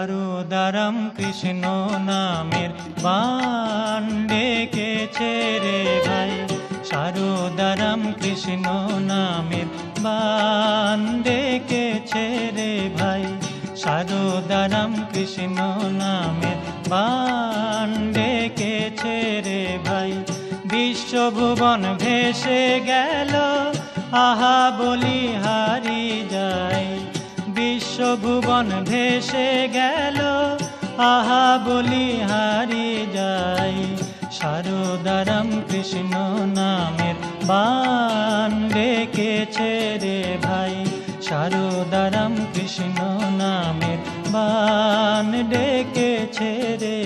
সারদারাম কৃষ্ণ নামের বাণ ডেকেছে রে ভাই, সারদারাম কৃষ্ণ নামের বাণ ডেকেছে রে ভাই, সারদারাম কৃষ্ণ নামের বাণ ডেকেছে রে ভাই। বিশ্বভুবন ভেসে গেল আহা বলি হারি যায়, বিশ্বভুবন ভেসে গেল আহা বলি হারি যায়। সারদারাম কৃষ্ণ নামের বাণ ডেকেছে রে ভাই, সারদারাম কৃষ্ণ নামের বাণ ডেকেছে রে